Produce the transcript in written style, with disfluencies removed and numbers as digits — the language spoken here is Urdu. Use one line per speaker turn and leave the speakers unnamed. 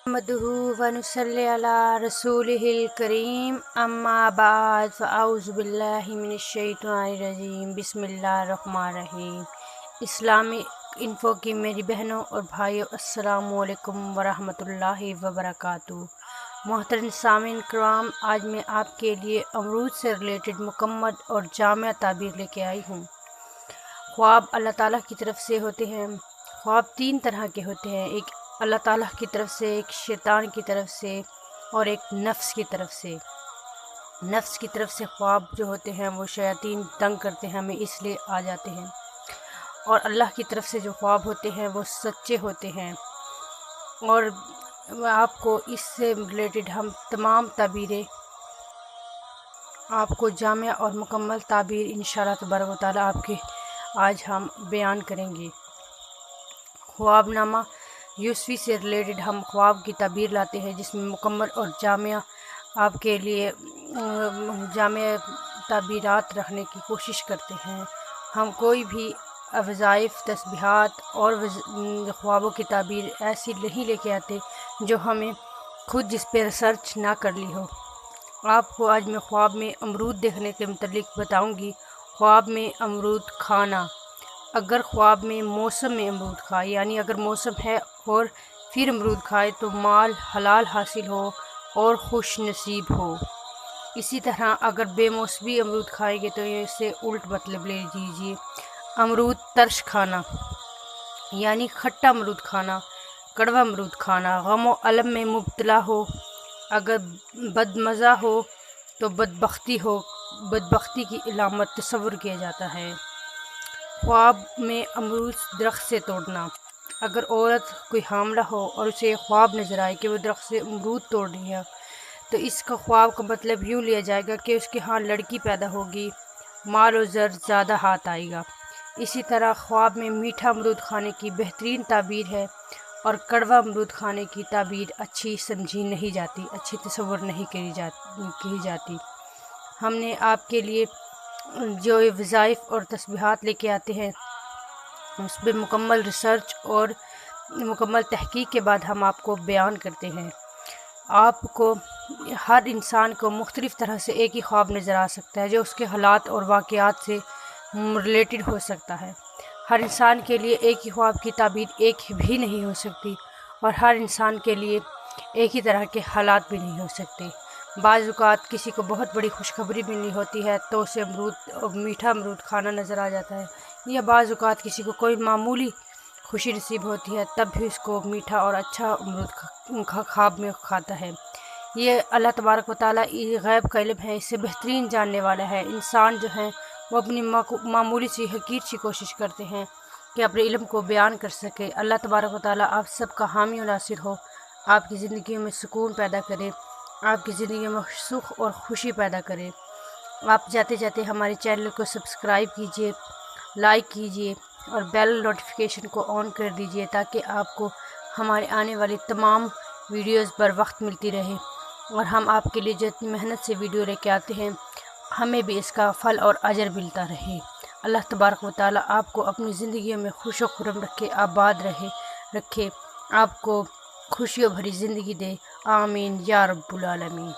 نحمده ونصلي على رسوله الكريم اما بعد فاعوذ باللہ من الشیطان الرجیم بسم اللہ الرحمن الرحیم۔ اسلامک انفو کی میری بہنوں اور بھائیوں، السلام علیکم ورحمۃ اللہ وبرکاتہ۔ محترم سامعین کرام، آج میں آپ کے لیے امرود سے ریلیٹڈ مکمل اور جامع تعبیر لے کے آئی ہوں۔ خواب اللہ تعالیٰ کی طرف سے ہوتے ہیں۔ خواب تین طرح کے ہوتے ہیں، ایک اللہ تعالیٰ کی طرف سے، ایک شیطان کی طرف سے اور ایک نفس کی طرف سے۔ نفس کی طرف سے خواب جو ہوتے ہیں وہ شیاطین تنگ کرتے ہیں ہمیں، اس لیے آ جاتے ہیں، اور اللہ کی طرف سے جو خواب ہوتے ہیں وہ سچے ہوتے ہیں۔ اور آپ کو اس سے ریلیٹڈ ہم تمام تعبیریں، آپ کو جامع اور مکمل تعبیر انشاءاللہ تبارک و تعالیٰ آپ کے آج ہم بیان کریں گے۔ خواب نامہ یوسفی سے ریلیٹڈ ہم خواب کی تعبیر لاتے ہیں، جس میں مکمل اور جامع آپ کے لیے جامع تعبیرات رکھنے کی کوشش کرتے ہیں۔ ہم کوئی بھی وظائف، تسبیحات اور خوابوں کی تعبیر ایسی نہیں لے کے آتے جو ہمیں خود جس پہ ریسرچ نہ کر لی ہو۔ آپ کو آج میں خواب میں امرود دیکھنے کے متعلق بتاؤں گی۔ خواب میں امرود کھانا، اگر خواب میں موسم میں امرود کھائے، یعنی اگر موسم ہے اور پھر امرود کھائے تو مال حلال حاصل ہو اور خوش نصیب ہو۔ اسی طرح اگر بے موسمی امرود کھائیں گے تو اس سے الٹ مطلب لے لیجیے۔ امرود ترش کھانا، یعنی کھٹا امرود کھانا، کڑوا امرود کھانا، غم و الم میں مبتلا ہو، اگر بد مزہ ہو تو بدبختی ہو، بدبختی کی علامت تصور کیا جاتا ہے۔ خواب میں امرود درخت سے توڑنا، اگر عورت کوئی حاملہ ہو اور اسے خواب نظر آئے کہ وہ درخت سے امرود توڑ رہی ہے تو اس کا خواب کا مطلب یوں لیا جائے گا کہ اس کے ہاں لڑکی پیدا ہوگی، مال و زر زیادہ ہاتھ آئے گا۔ اسی طرح خواب میں میٹھا امرود کھانے کی بہترین تعبیر ہے، اور کڑوا امرود کھانے کی تعبیر اچھی سمجھی نہیں جاتی، اچھی تصور نہیں کی جاتی۔ ہم نے آپ کے لیے جو وظائف اور تسبیحات لے کے آتے ہیں اس پہ مکمل ریسرچ اور مکمل تحقیق کے بعد ہم آپ کو بیان کرتے ہیں۔ آپ کو ہر انسان کو مختلف طرح سے ایک ہی خواب نظر آ سکتا ہے جو اس کے حالات اور واقعات سے ریلیٹڈ ہو سکتا ہے۔ ہر انسان کے لیے ایک ہی خواب کی تعبیر ایک بھی نہیں ہو سکتی، اور ہر انسان کے لیے ایک ہی طرح کے حالات بھی نہیں ہو سکتے۔ بعض اوقات کسی کو بہت بڑی خوشخبری ملنی ہوتی ہے تو اسے میٹھا امرود کھانا نظر آ جاتا ہے، یا بعض اوقات کسی کو کوئی معمولی خوشی نصیب ہوتی ہے تب بھی اس کو میٹھا اور اچھا امرود خواب میں کھاتا ہے۔ یہ اللہ تبارک و تعالیٰ غیب کا علم ہے، اس سے بہترین جاننے والا ہے۔ انسان جو ہیں وہ اپنی معمولی سی حقیر سی کوشش کرتے ہیں کہ اپنے علم کو بیان کر سکے۔ اللہ تبارک و تعالیٰ آپ سب کا حامی و ناصر ہو، آپ کی زندگیوں میں سکون پیدا کرے، آپ کی زندگی میں سکھ اور خوشی پیدا کرے۔ آپ جاتے جاتے ہمارے چینل کو سبسکرائب کیجئے، لائک کیجئے اور بیل نوٹیفیکیشن کو آن کر دیجئے تاکہ آپ کو ہمارے آنے والی تمام ویڈیوز بر وقت ملتی رہے، اور ہم آپ کے لیے جو اتنی محنت سے ویڈیو لے کے آتے ہیں ہمیں بھی اس کا پھل اور اجر ملتا رہے۔ اللہ تبارک و تعالیٰ آپ کو اپنی زندگیوں میں خوش و خرم رکھے، آباد رکھے، آپ کو خوشیوں بھری زندگی دے، آمین یا رب العالمین۔